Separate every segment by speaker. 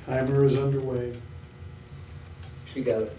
Speaker 1: Timer is underway.
Speaker 2: She got it.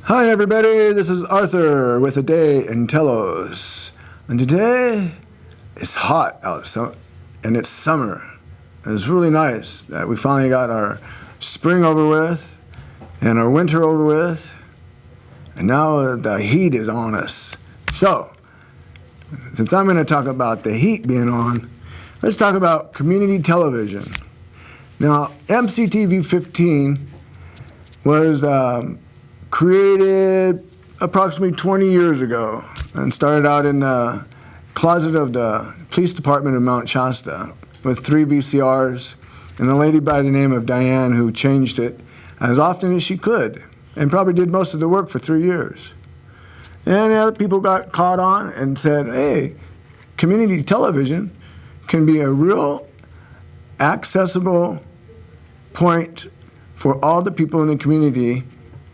Speaker 3: Hi everybody, this is Arthur with Aday in Telos. And today, it's hot out, and it's summer. And it's really nice that we finally got our spring over with, and our winter over with, and now the heat is on us. So, since I'm going to talk about the heat being on, let's talk about community television. Now, MCTV 15 was created approximately 20 years ago and started out in the closet of the police department of Mount Shasta with 3 VCRs and a lady by the name of Diane who changed it as often as she could and probably did most of the work for 3 years. And other people got caught on and said, hey, community television can be a real accessible point for all the people in the community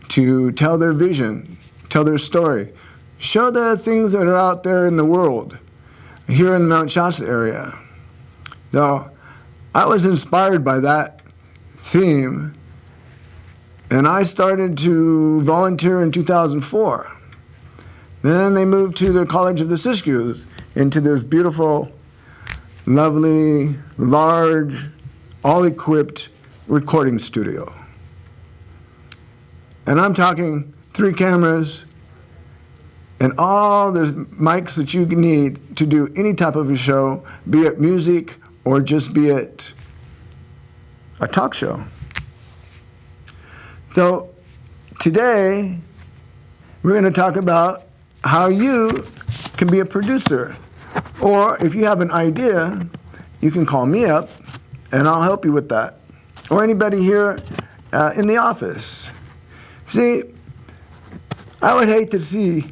Speaker 3: to tell their vision, tell their story, show the things that are out there in the world, here in the Mount Shasta area. So I was inspired by that theme, and I started to volunteer in 2004. Then they moved to the College of the Siskiyous into this beautiful, lovely, large, all-equipped recording studio. And I'm talking 3 cameras and all the mics that you need to do any type of a show, be it music or just be it a talk show. So today, we're going to talk about how you can be a producer. Or if you have an idea, you can call me up and I'll help you with that. Or anybody here in the office. See, I would hate to see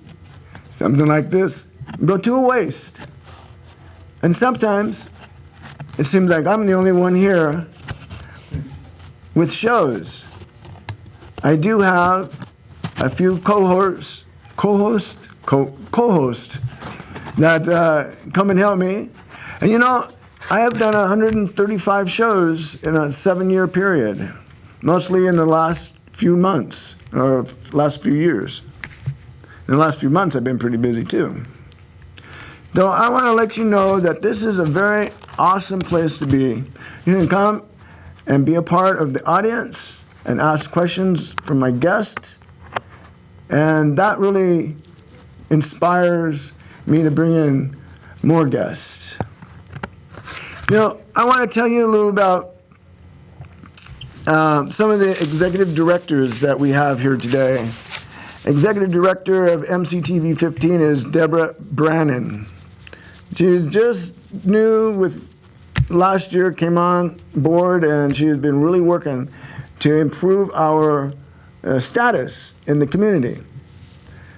Speaker 3: something like this go to a waste. And sometimes it seems like I'm the only one here with shows. I do have a few co-hosts that come and help me. And you know, I have done 135 shows in a 7-year period, mostly in the last few months, or last few years. In the last few months, I've been pretty busy too. Though I want to let you know that this is a very awesome place to be. You can come and be a part of the audience and ask questions from my guest, and that really inspires me to bring in more guests. You know, I want to tell you a little about some of the executive directors that we have here today. Executive director of MCTV 15 is Deborah Brannon. She's just new with last year, came on board, and she has been really working to improve our status in the community.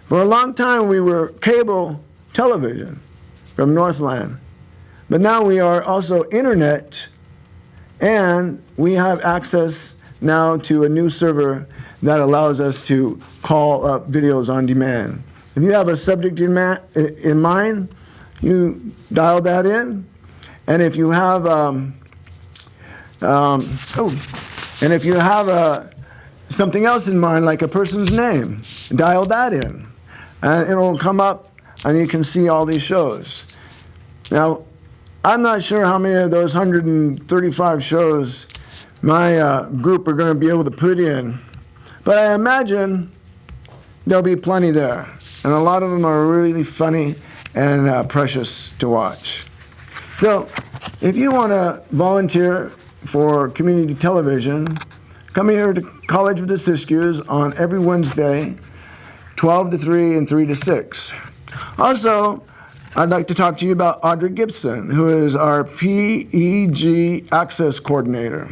Speaker 3: For a long time, we were cable television from Northland, but now we are also internet, and we have access now to a new server that allows us to call up videos on demand. If you have a subject in mind, you dial that in, and if you have something else in mind, like a person's name, dial that in, and it'll come up, and you can see all these shows. Now, I'm not sure how many of those 135 shows my group are going to be able to put in, but I imagine there'll be plenty there, and a lot of them are really funny and precious to watch. So, if you want to volunteer for community television, coming here to College with the Siskiyous on every Wednesday, 12 to 3 and 3 to 6. Also, I'd like to talk to you about Audrey Gibson, who is our PEG Access Coordinator.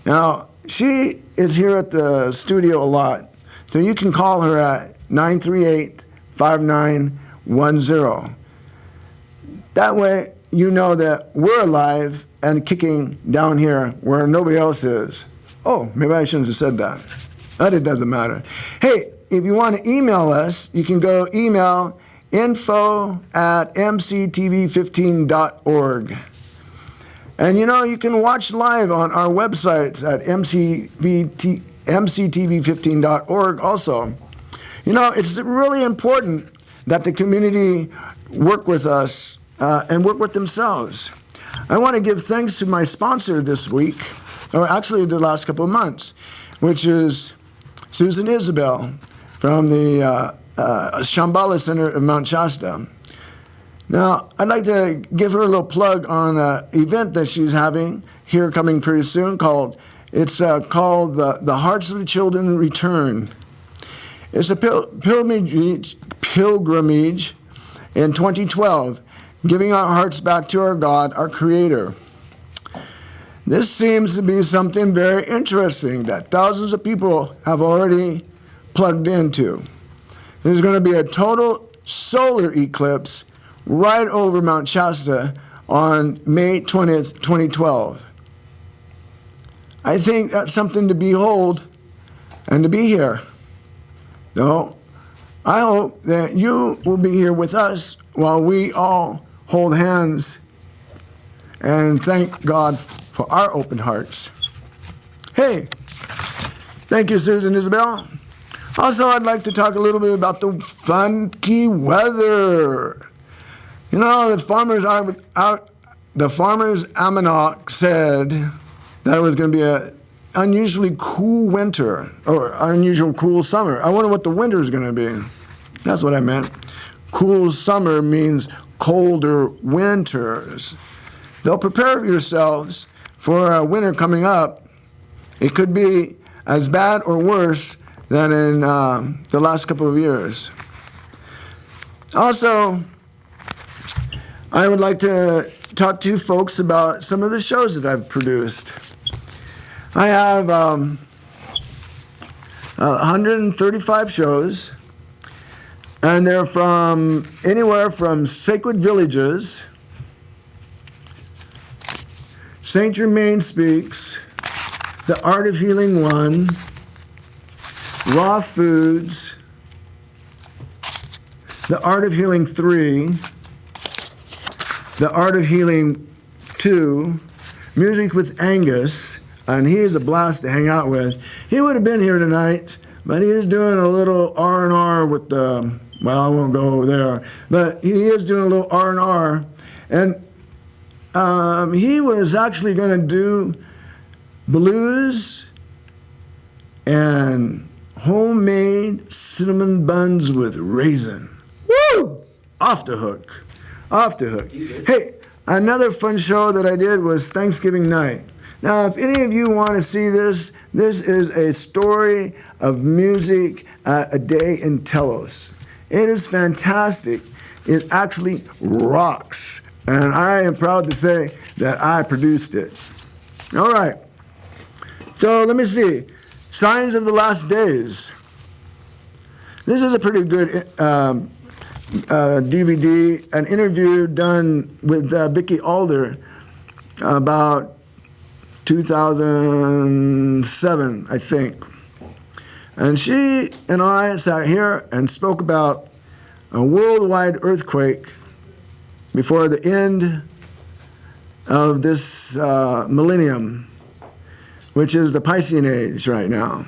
Speaker 3: Now, she is here at the studio a lot, so you can call her at 938-5910. That way, you know that we're alive and kicking down here where nobody else is. Oh, maybe I shouldn't have said that. But it doesn't matter. Hey, if you want to email us, you can go email info@mctv15.org. And you know, you can watch live on our websites at mctv15.org also. You know, it's really important that the community work with us and work with themselves. I want to give thanks to my sponsor this week, or actually the last couple of months, which is Susan Isabel from the Shambhala Center of Mount Shasta. Now, I'd like to give her a little plug on an event that she's having here coming pretty soon called The Hearts of the Children Return. It's a pilgrimage in 2012, giving our hearts back to our God, our Creator. This seems to be something very interesting that thousands of people have already plugged into. There's going to be a total solar eclipse right over Mount Shasta on May 20th, 2012. I think that's something to behold and to be here. So I hope that you will be here with us while we all hold hands and thank God for our open hearts. Hey, thank you, Susan Isabel. Also, I'd like to talk a little bit about the funky weather. You know, the Farmer's Almanac said that it was going to be an unusually cool winter, or unusual cool summer. I wonder what the winter is going to be. That's what I meant. Cool summer means colder winters. They'll prepare yourselves for a winter coming up. It could be as bad or worse than in the last couple of years. Also, I would like to talk to you folks about some of the shows that I've produced. I have 135 shows, and they're from anywhere from Sacred Villages, Saint Germain Speaks, The Art of Healing 1, Raw Foods, The Art of Healing 3, The Art of Healing 2, Music with Angus, and he is a blast to hang out with. He would have been here tonight, but he is doing a little R&R with the, well, I won't go over there, but he is doing a little R&R, and he was actually going to do blues and homemade cinnamon buns with raisin. Woo! Off the hook. Off the hook. Hey, another fun show that I did was Thanksgiving night. Now, if any of you want to see this, this is a story of music at a day in Telos. It is fantastic. It actually rocks. And I am proud to say that I produced it. All right. So let me see. Signs of the Last Days. This is a pretty good DVD, an interview done with Vicki Alder about 2007, I think. And she and I sat here and spoke about a worldwide earthquake before the end of this millennium, which is the Piscean age right now.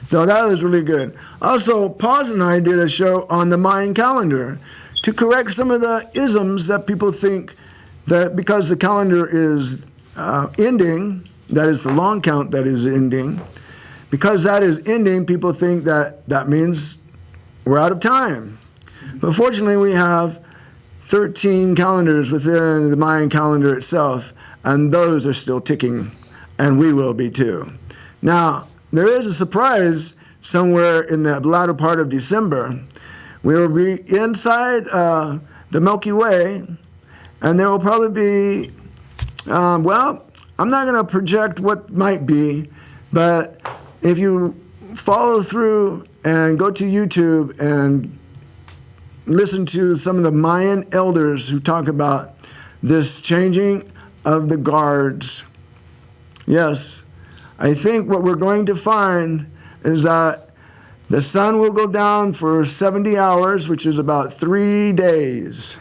Speaker 3: So that was really good. Also, Paz and I did a show on the Mayan calendar to correct some of the isms that people think that because the calendar is ending, that is the long count that is ending, because that is ending, people think that that means we're out of time. But fortunately, we have 13 calendars within the Mayan calendar itself, and those are still ticking, and we will be too. Now, there is a surprise somewhere in the latter part of December. We will be inside the Milky Way, and there will probably be, well, I'm not going to project what might be, but if you follow through and go to YouTube and listen to some of the Mayan elders who talk about this changing of the guards, yes, I think what we're going to find is that the sun will go down for 70 hours, which is about 3 days.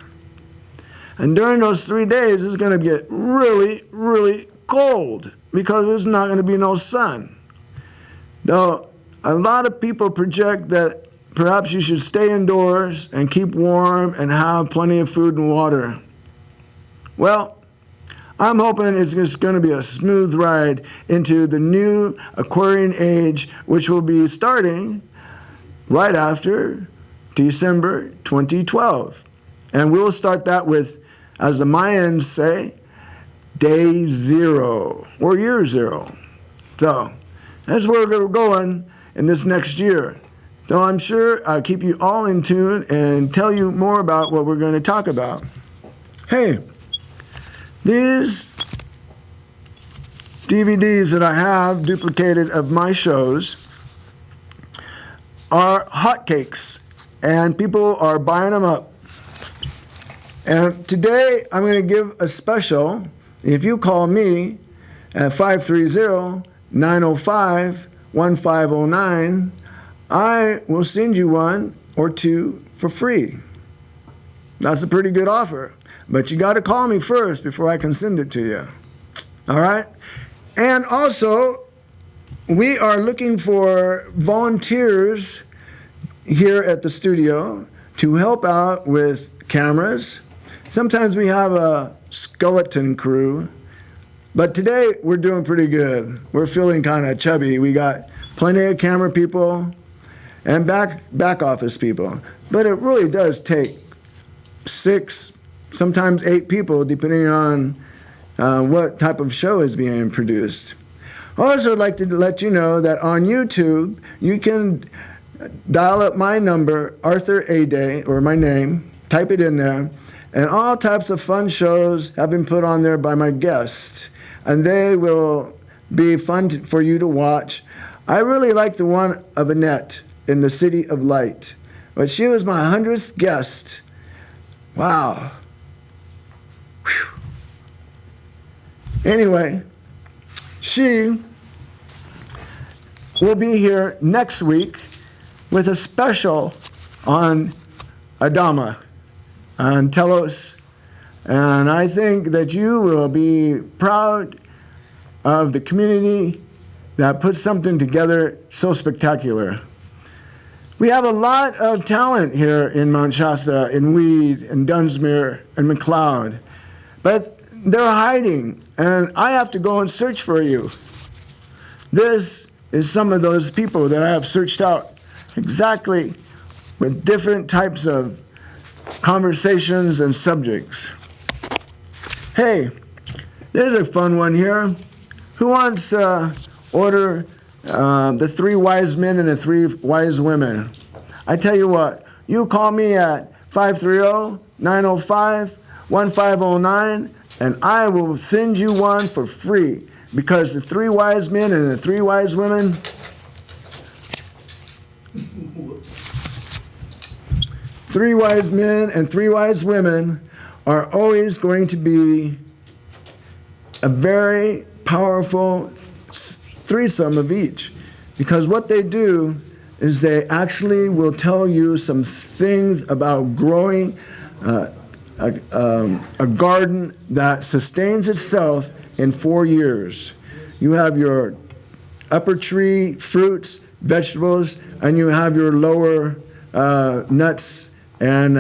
Speaker 3: And during those 3 days, it's going to get really, really cold because there's not going to be no sun. Though a lot of people project that perhaps you should stay indoors and keep warm and have plenty of food and water. Well, I'm hoping it's just going to be a smooth ride into the new Aquarian age, which will be starting right after December 2012. And we'll start that with, as the Mayans say, day zero or year zero. So that's where we're going in this next year. So I'm sure I'll keep you all in tune and tell you more about what we're going to talk about. Hey, these DVDs that I have duplicated of my shows are hotcakes, and people are buying them up. And today I'm going to give a special. If you call me at 530-905-1509, I will send you one or two for free. That's a pretty good offer. But you got to call me first before I can send it to you. All right? And also, we are looking for volunteers here at the studio to help out with cameras. Sometimes we have a skeleton crew, but today we're doing pretty good. We're feeling kind of chubby. We got plenty of camera people and back office people. But it really does take 6, sometimes 8 people, depending on what type of show is being produced. Also, I'd like to let you know that on YouTube, you can dial up my number, Arthur Aday, or my name, type it in there, and all types of fun shows have been put on there by my guests, and they will be fun for you to watch. I really like the one of Annette in the City of Light, but she was my 100th guest. Wow. Whew. Anyway, she will be here next week with a special on Adama, on Telos, and I think that you will be proud of the community that put something together so spectacular. We have a lot of talent here in Mount Shasta, in Weed, and Dunsmuir, and McLeod, but they're hiding, and I have to go and search for you. This is some of those people that I have searched out exactly with different types of conversations and subjects. Hey, there's a fun one here. Who wants to order the 3 wise men and the 3 wise women? I tell you what, you call me at 530-905-1509, and I will send you one for free, because the 3 wise men and the 3 wise women, 3 wise men and 3 wise women are always going to be a very powerful threesome of each, because what they do is they actually will tell you some things about growing a garden that sustains itself in 4 years. You have your upper tree, fruits, vegetables, and you have your lower nuts and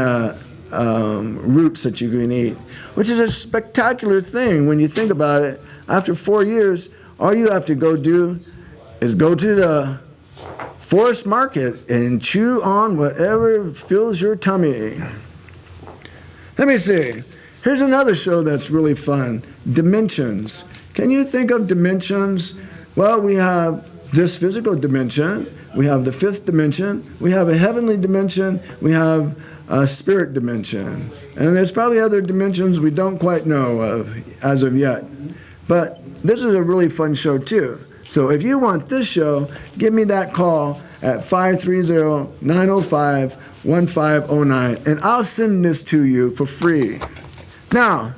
Speaker 3: roots that you can eat, which is a spectacular thing when you think about it. After 4 years, all you have to go do is go to the forest market and chew on whatever fills your tummy. Let me see. Here's another show that's really fun, Dimensions. Can you think of dimensions? Well, we have this physical dimension, we have the fifth dimension, we have a heavenly dimension, we have a spirit dimension. And there's probably other dimensions we don't quite know of as of yet. But this is a really fun show too. So if you want this show, give me that call at 530-905-1509, and I'll send this to you for free. Now,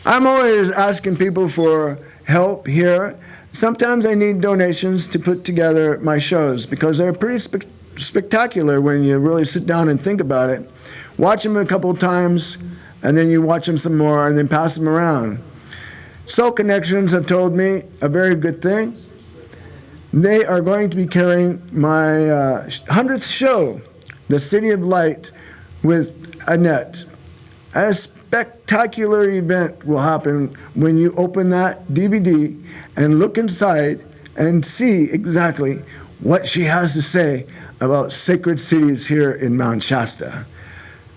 Speaker 3: I'm always asking people for help here. Sometimes I need donations to put together my shows because they're pretty spectacular when you really sit down and think about it. Watch them a couple times, and then you watch them some more, and then pass them around. Soul Connections have told me a very good thing. They are going to be carrying my 100th show, The City of Light, with Annette. A spectacular event will happen when you open that DVD and look inside and see exactly what she has to say about sacred cities here in Mount Shasta.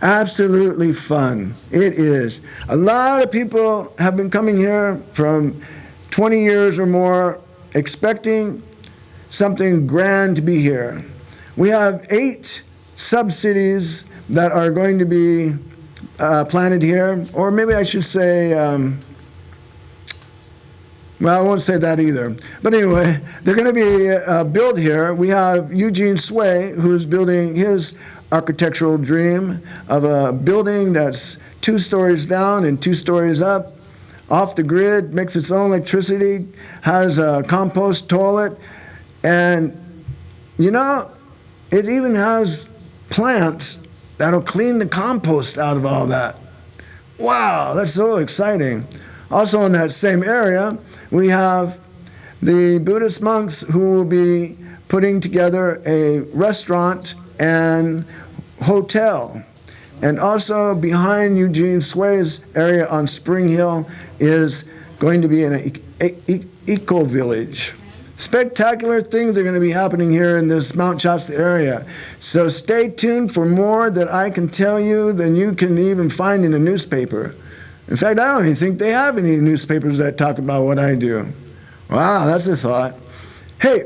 Speaker 3: Absolutely fun. It is. A lot of people have been coming here from 20 years or more expecting something grand to be here. We have 8 sub-cities that are going to be planted here, or maybe I should say, well, I won't say that either. But anyway, they're going to be built here. We have Eugene Sway, who's building his architectural dream of a building that's 2 stories down and 2 stories up, off the grid, makes its own electricity, has a compost toilet, and, you know, it even has plants that'll clean the compost out of all that. Wow, that's so exciting. Also in that same area, we have the Buddhist monks who will be putting together a restaurant and hotel. And also behind Eugene Sway's area on Spring Hill is going to be an eco-village. Spectacular things are going to be happening here in this Mount Shasta area. So stay tuned for more that I can tell you than you can even find in a newspaper. In fact, I don't even think they have any newspapers that talk about what I do. Wow, that's a thought. Hey,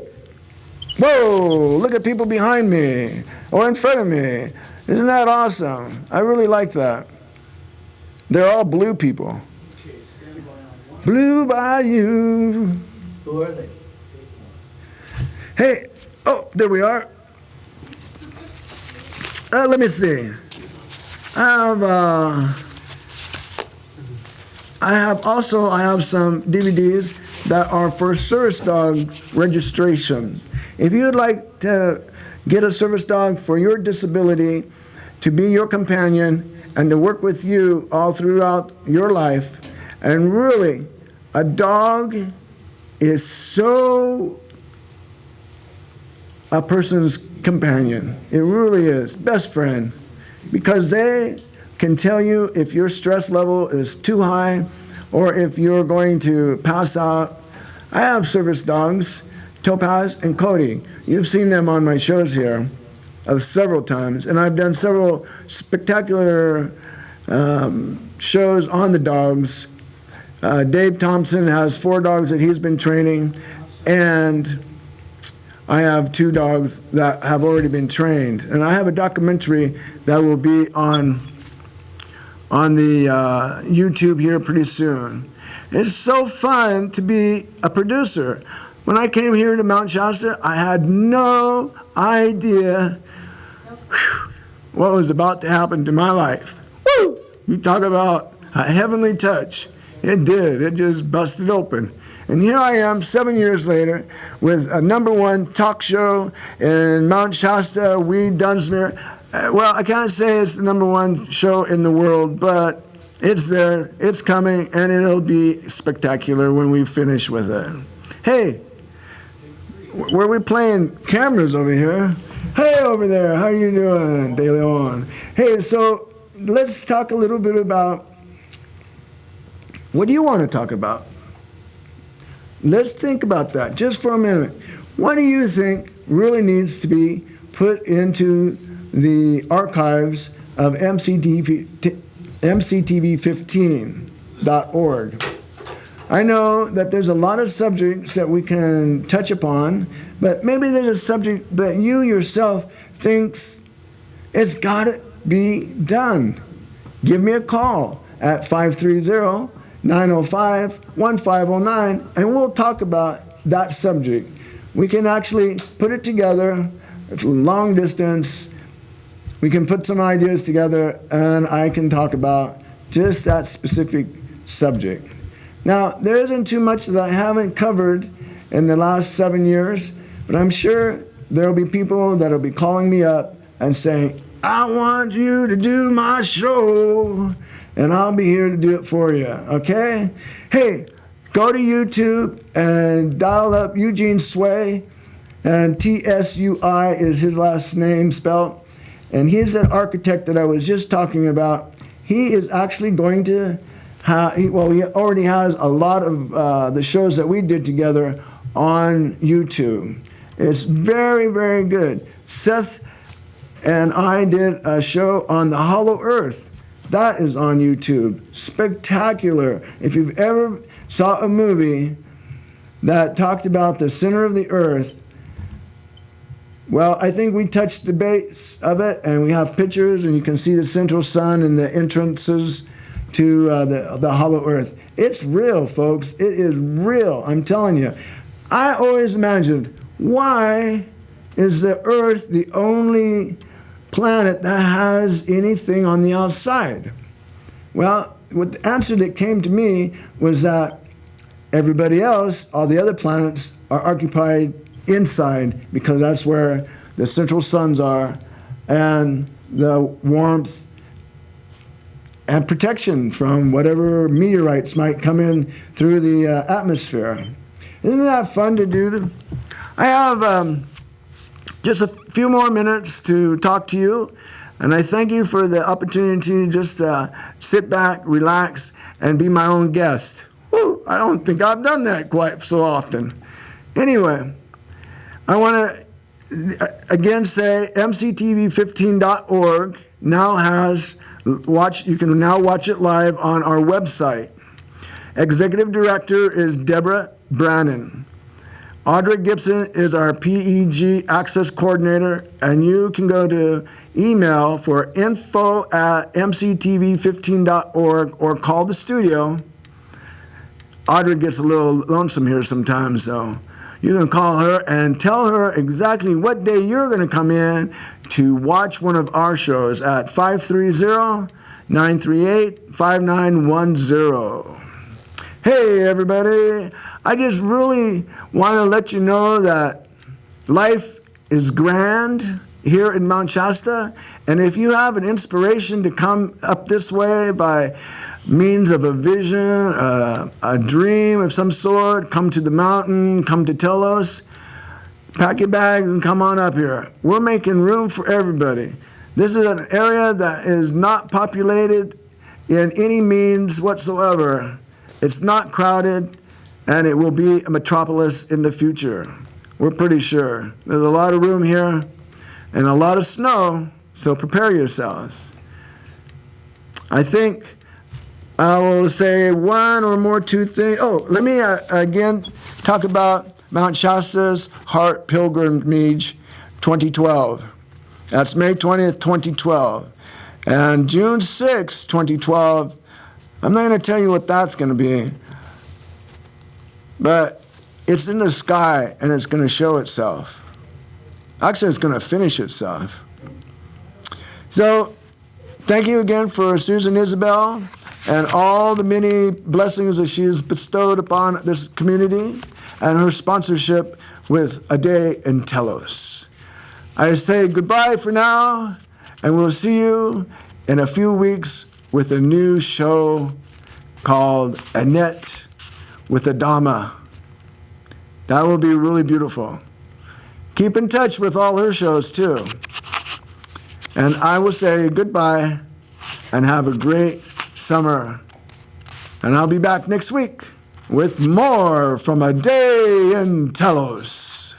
Speaker 3: whoa, look at people behind me or in front of me. Isn't that awesome? I really like that. They're all blue people. Blue Bayou.
Speaker 2: Who are they?
Speaker 3: Hey, oh, there we are. Let me see. I have some DVDs that are for service dog registration. If you'd like to get a service dog for your disability, to be your companion, and to work with you all throughout your life, and really, a dog is so a person's companion. It really is. Best friend. Because they can tell you if your stress level is too high or if you're going to pass out. I have service dogs, Topaz and Cody. You've seen them on my shows here several times. And I've done several spectacular shows on the dogs. Dave Thompson has 4 dogs that he's been training, and I have 2 dogs that have already been trained. And I have a documentary that will be on the YouTube here pretty soon. It's so fun to be a producer. When I came here to Mount Shasta, I had no idea what was about to happen to my life. Woo! You talk about a heavenly touch. It did. It just busted open. And here I am 7 years later with a #1 talk show in Mount Shasta, Dunsmuir. Well, I can't say it's the #1 show in the world, but it's there, it's coming, and it'll be spectacular when we finish with it. Hey, were we playing cameras over here? Hey, over there, how you doing, De Leon? Hey, so let's talk a little bit about, what do you want to talk about? Let's think about that just for a minute. What do you think really needs to be put into the archives of MCTV15.org? I know that there's a lot of subjects that we can touch upon, but maybe there's a subject that you yourself thinks it's got to be done. Give me a call at 530-905-1509, and we'll talk about that subject. We can actually put it together. It's long distance. We can put some ideas together, and I can talk about just that specific subject. Now, there isn't too much that I haven't covered in the last 7 years, but I'm sure there will be people that will be calling me up and saying, I want you to do my show, and I'll be here to do it for you, okay? Hey, go to YouTube and dial up Eugene Sway, and T-S-U-I is his last name spelled, and he's an architect that I was just talking about. He is actually going to he already has a lot of the shows that we did together on YouTube. It's very, very good. Seth and I did a show on the Hollow Earth. That is on YouTube. Spectacular. If you've ever saw a movie that talked about the center of the earth, well, I think we touched the base of it, and we have pictures, and you can see the central sun and the entrances to the Hollow Earth. It's real, folks. It is real. I'm telling you. I always imagined, why is the Earth the only planet that has anything on the outside? Well, what the answer that came to me was that everybody else, all the other planets, are occupied inside, because that's where the central suns are, and the warmth and protection from whatever meteorites might come in through the atmosphere. Isn't that fun to do? I have just a few more minutes to talk to you, and I thank you for the opportunity to just sit back, relax, and be my own guest. Woo, I don't think I've done that quite so often. Anyway, I want to again say mctv15.org now has you can now watch it live on our website. Executive Director is Deborah Brannon. Audrey Gibson is our PEG Access Coordinator, and you can go to email for info@mctv15.org or call the studio. Audrey gets a little lonesome here sometimes, though. You can call her and tell her exactly what day you're going to come in to watch one of our shows at 530-938-5910. Hey, everybody. I just really want to let you know that life is grand here in Mount Shasta, and if you have an inspiration to come up this way by means of a vision, a dream of some sort, come to the mountain, come to Telos, pack your bags and come on up here. We're making room for everybody. This is an area that is not populated in any means whatsoever. It's not crowded, and it will be a metropolis in the future. We're pretty sure. There's a lot of room here and a lot of snow, so prepare yourselves. I think I will say one or more two things. Oh, let me again talk about Mount Shasta's Heart Pilgrimage 2012. That's May 20th, 2012. And June 6th, 2012, I'm not going to tell you what that's going to be, but it's in the sky and it's going to show itself. Actually, it's going to finish itself. So, thank you again for Susan Isabel and all the many blessings that she has bestowed upon this community and her sponsorship with Aday and Telos. I say goodbye for now, and we'll see you in a few weeks with a new show called Annette with Adama. That will be really beautiful. Keep in touch with all her shows too. And I will say goodbye and have a great summer. And I'll be back next week with more from Aday and Telos.